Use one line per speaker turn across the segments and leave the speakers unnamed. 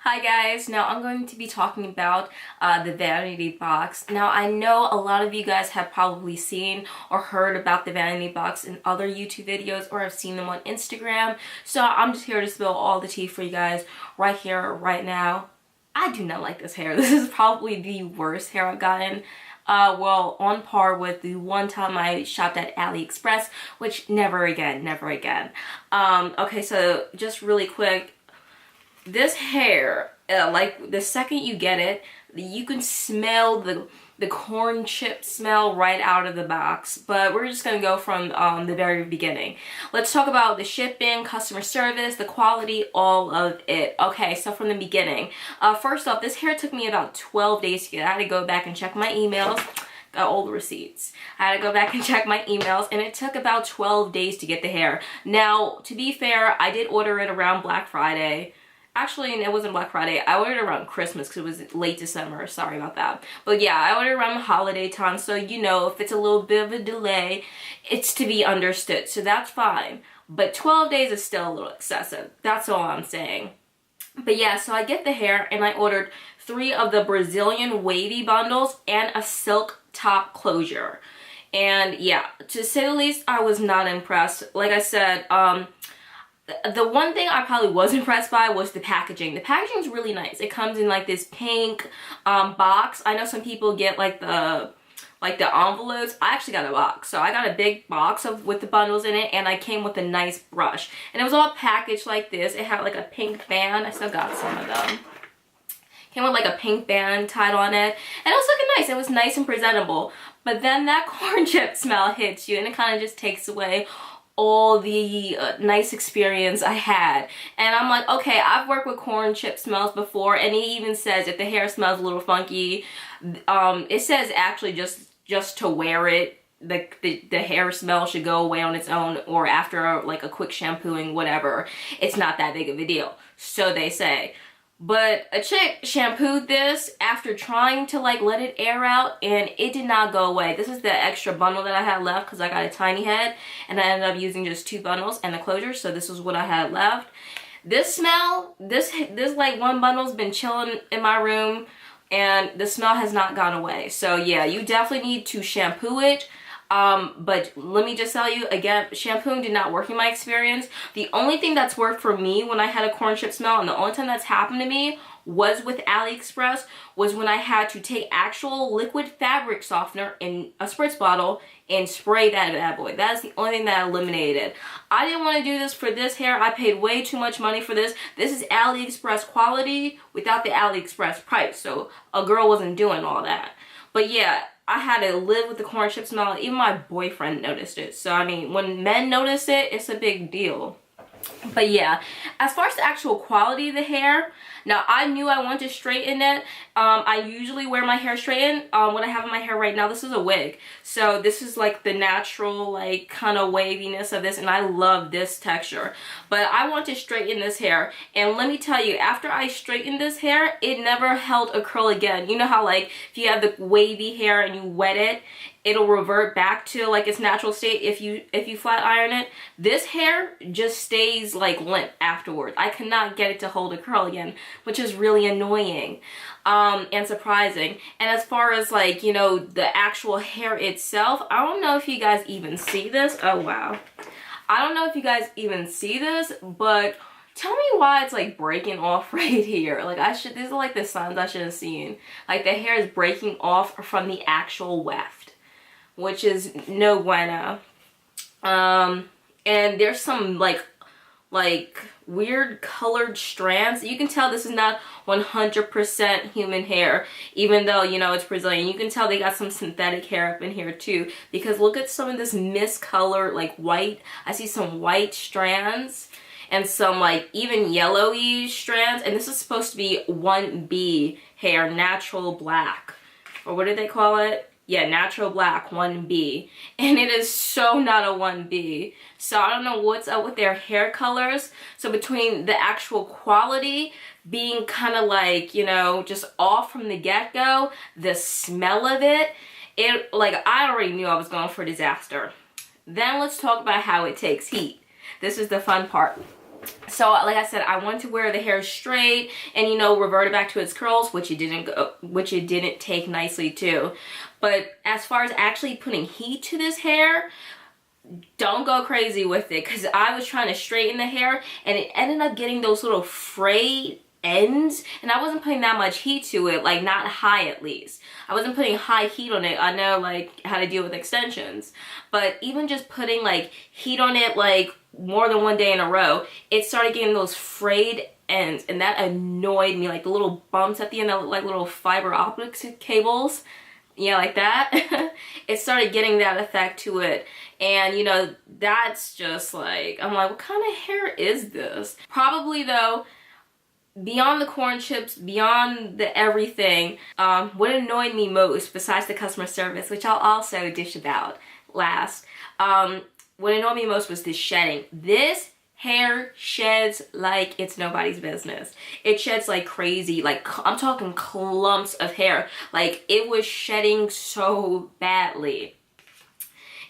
Hi guys, now I'm going to be talking about the Vanity Box. Now I know a lot of you guys have probably seen or heard about the Vanity Box in other YouTube videos or have seen them on Instagram. So I'm just here to spill all the tea for you guys right here, right now. I do not like this hair. This is probably the worst hair I've gotten. Well, on par with the one time I shopped at AliExpress, which never again, never again. Okay, so just really quick. This hair, like the second you get it, you can smell the corn chip smell right out of the box. But we're just gonna go from the very beginning. Let's talk about the shipping, customer service, the quality, all of it. Okay, so from the beginning. First off, this hair took me about 12 days to get. I had to go back and check my emails. Got all the receipts. I had to go back and check my emails, and it took about 12 days to get the hair. Now, to be fair, I did order it around Black Friday. Actually, it wasn't Black Friday. I ordered around Christmas because it was late December. Sorry about that. But yeah, I ordered around the holiday time. So, you know, if it's a little bit of a delay, it's to be understood. So that's fine. But 12 days is still a little excessive. That's all I'm saying. But yeah, so I get the hair and I ordered 3 of the Brazilian wavy bundles and a silk top closure. And yeah, to say the least, I was not impressed. Like I said, the one thing I probably was impressed by was the packaging. The packaging is really nice. It comes in like this pink box. I know some people get like the envelopes. I actually got a box. So I got a big box with the bundles in it, and I came with a nice brush. And it was all packaged like this. It had like a pink band. I still got some of them. Came with like a pink band tied on it. And it was looking nice. It was nice and presentable. But then that corn chip smell hits you, and it kind of just takes away all the nice experience I had. And I'm like, okay, I've worked with corn chip smells before, and it even says if the hair smells a little funky, it says actually just to wear it, the hair smell should go away on its own, or after like a quick shampooing, whatever. It's not that big of a deal, so they say. But a chick shampooed this after trying to like let it air out, and it did not go away. This is the extra bundle that I had left because I got a tiny head, and I ended up using just 2 bundles and the closure, so this is what I had left. This smell, this like one bundle's been chilling in my room, and the smell has not gone away. So yeah, you definitely need to shampoo it. But let me just tell you again, shampooing did not work in my experience. The only thing that's worked for me when I had a corn chip smell, and the only time that's happened to me was with AliExpress, was when I had to take actual liquid fabric softener in a spritz bottle and spray that bad boy. That is the only thing that eliminated it. I didn't want to do this for this hair. I paid way too much money for this. This is AliExpress quality without the AliExpress price, so a girl wasn't doing all that. But yeah, I had to live with the corn chip smell. Even my boyfriend noticed it. So, I mean, when men notice it, it's a big deal. But yeah, as far as the actual quality of the hair, now I knew I wanted to straighten it. I usually wear my hair straightened. What I have in my hair right now, this is a wig. So this is like the natural like kind of waviness of this, and I love this texture. But I want to straighten this hair, and let me tell you, after I straightened this hair, it never held a curl again. You know how like if you have the wavy hair and you wet it, it'll revert back to like its natural state if you flat iron it. This hair just stays like limp afterwards. I cannot get it to hold a curl again, which is really annoying and surprising. And as far as like, you know, the actual hair itself, I don't know if you guys even see this. Oh wow. I don't know if you guys even see this, but tell me why it's like breaking off right here. Like these are like the signs I should have seen. Like the hair is breaking off from the actual weft, which is no bueno. And there's some like weird colored strands. You can tell this is not 100% human hair, even though, you know, it's Brazilian. You can tell they got some synthetic hair up in here too, because look at some of this miscolored like white. I see some white strands and some like even yellowy strands, and this is supposed to be 1B hair, natural black, or what do they call it? Yeah, natural black 1B, and it is so not a 1B. So I don't know what's up with their hair colors. So between the actual quality being kind of like, you know, just off from the get-go, the smell of it like I already knew I was going for disaster. Then let's talk about how it takes heat. This is the fun part. So like I said, I wanted to wear the hair straight and, you know, revert it back to its curls, which it didn't take nicely too. But as far as actually putting heat to this hair, don't go crazy with it, because I was trying to straighten the hair and it ended up getting those little frayed ends, and I wasn't putting that much heat to it, like not high at least. I wasn't putting high heat on it. I know like how to deal with extensions, but even just putting like heat on it like more than one day in a row, it started getting those frayed ends, and that annoyed me, like the little bumps at the end that look like little fiber optic cables. Yeah, like that. It started getting that effect to it. And, you know, that's just like, I'm like, what kind of hair is this? Probably, though, beyond the corn chips, beyond the everything, what annoyed me most, besides the customer service, which I'll also dish about last, what annoyed me most was the shedding. This hair sheds like it's nobody's business. It sheds like crazy. Like, I'm talking clumps of hair. Like, it was shedding so badly.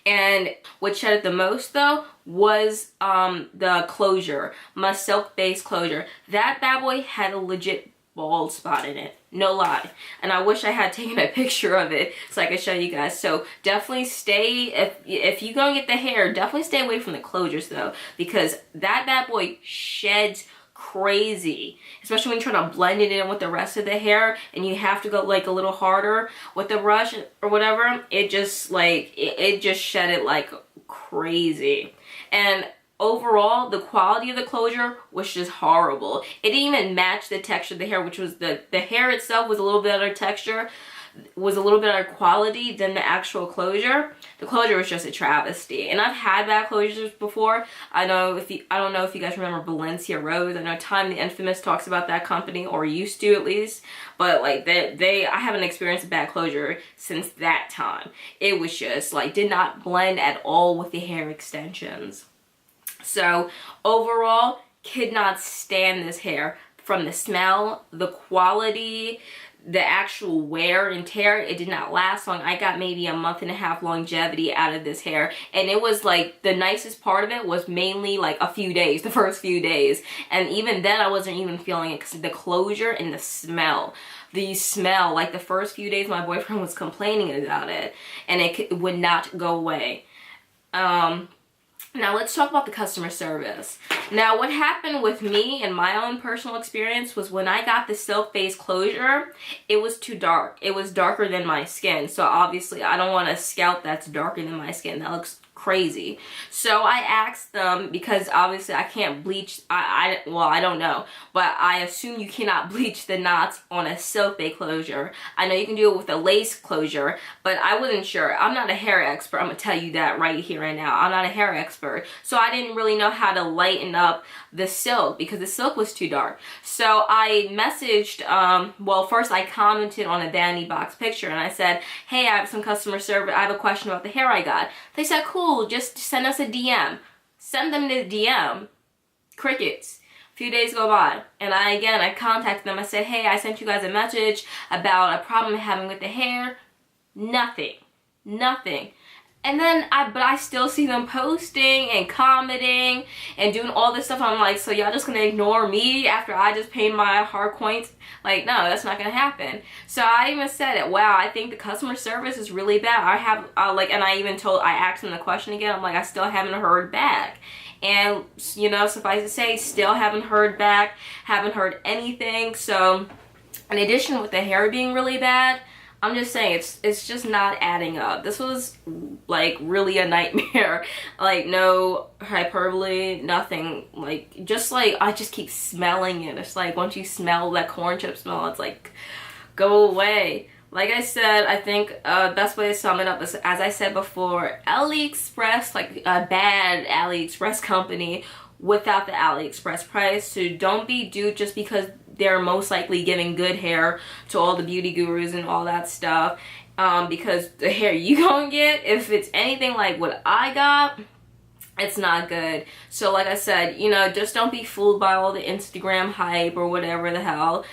And what shed it the most, though, was the closure. My silk-based closure. That bad boy had a legit bald spot in it. No lie. And I wish I had taken a picture of it so I could show you guys. So definitely stay, if you're going to get the hair, definitely stay away from the closures though, because that bad boy sheds crazy, especially when you're trying to blend it in with the rest of the hair and you have to go like a little harder with the brush or whatever. It just like, it just shed it like crazy. And overall, the quality of the closure was just horrible. It didn't even match the texture of the hair, which was the hair itself was a little better texture, was a little better quality than the actual closure. The closure was just a travesty. And I've had bad closures before. I don't know if you guys remember Valencia Rose. I know Time the Infamous talks about that company, or used to at least. But like I haven't experienced a bad closure since that time. It was just like did not blend at all with the hair extensions. So overall, could not stand this hair. From the smell, the quality, the actual wear and tear, it did not last long. I got maybe a month and a half longevity out of this hair, and it was like the nicest part of it was mainly like a few days, the first few days, and even then I wasn't even feeling it because the closure and the smell, like the first few days my boyfriend was complaining about it and it would not go away. Now let's talk about the customer service. Now what happened with me and my own personal experience was when I got the silk base closure, it was too dark. It was darker than my skin. So obviously I don't want a scalp that's darker than my skin. That looks crazy. So I asked them, because obviously I can't bleach, well, I don't know, but I assume you cannot bleach the knots on a silk base closure. I know you can do it with a lace closure, but I wasn't sure. I'm not a hair expert. I'm gonna tell you that right here and now. I'm not a hair expert. So I didn't really know how to lighten up the silk because the silk was too dark. So I messaged, well, first I commented on a Vanity Box picture and I said, hey, I have some customer service. I have a question about the hair I got. They said, cool, just send us a DM. Send them the DM. Crickets. A few days go by and I contacted them. I said, hey, I sent you guys a message about a problem I'm having with the hair. Nothing. And then I still see them posting and commenting and doing all this stuff. I'm like, so y'all just gonna ignore me after I just paid my hard coins? Like, no, that's not gonna happen. So I even said it. Wow, I think the customer service is really bad. And I asked them the question again. I'm like, I still haven't heard back. And, you know, suffice to say, still haven't heard back, haven't heard anything. So in addition with the hair being really bad, I'm just saying, it's just not adding up. This was like really a nightmare. Like, no hyperbole, nothing. Like, I just keep smelling it. It's like once you smell that corn chip smell, it's like, go away. Like I said, I think best way to sum it up is, as I said before, AliExpress, like a bad AliExpress company without the AliExpress price. So don't be duped just because they're most likely giving good hair to all the beauty gurus and all that stuff, because the hair you gonna get, if it's anything like what I got, it's not good. So like I said, you know, just don't be fooled by all the Instagram hype or whatever the hell.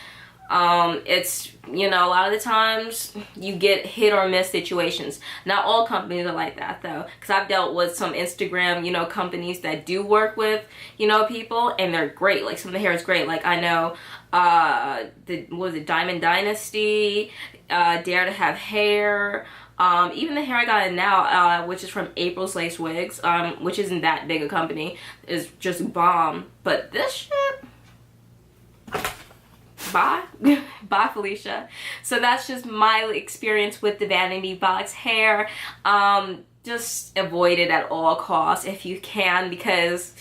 It's, you know, a lot of the times you get hit or miss situations. Not all companies are like that though, because I've dealt with some Instagram, you know, companies that do work with, you know, people, and they're great. Like, some of the hair is great. Like, I know what was it, Diamond Dynasty, Dare to Have Hair, even the hair I got in now, which is from April's Lace Wigs, which isn't that big a company, is just bomb. But this shit, bye. Bye, Felicia. So that's just my experience with the Vanity Box hair. Just avoid it at all costs if you can, because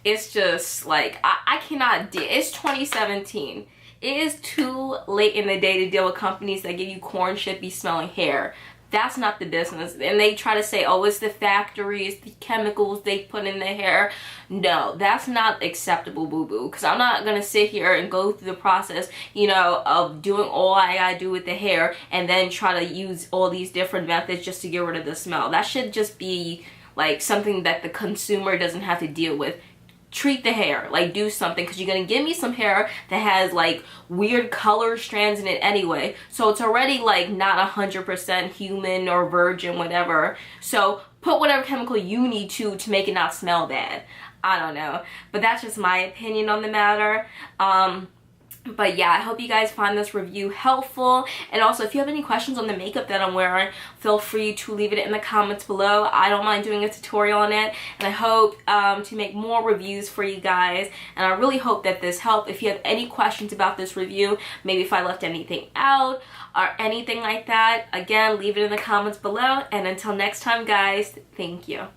it's just like, I cannot deal. It's 2017. It is too late in the day to deal with companies that give you corn chippy smelling hair. That's not the business. And they try to say, oh, it's the factories, the chemicals they put in the hair. No, that's not acceptable, boo-boo. Because I'm not going to sit here and go through the process, you know, of doing all I gotta do with the hair and then try to use all these different methods just to get rid of the smell. That should just be like something that the consumer doesn't have to deal with. Treat the hair, like, do something, because you're gonna give me some hair that has like weird color strands in it anyway, so it's already like not 100% human or virgin, whatever. So put whatever chemical you need to make it not smell bad. I don't know, but that's just my opinion on the matter. But yeah, I hope you guys find this review helpful. And also, if you have any questions on the makeup that I'm wearing, feel free to leave it in the comments below. I don't mind doing a tutorial on it. And I hope to make more reviews for you guys. And I really hope that this helped. If you have any questions about this review, maybe if I left anything out or anything like that, again, leave it in the comments below. And until next time, guys, thank you.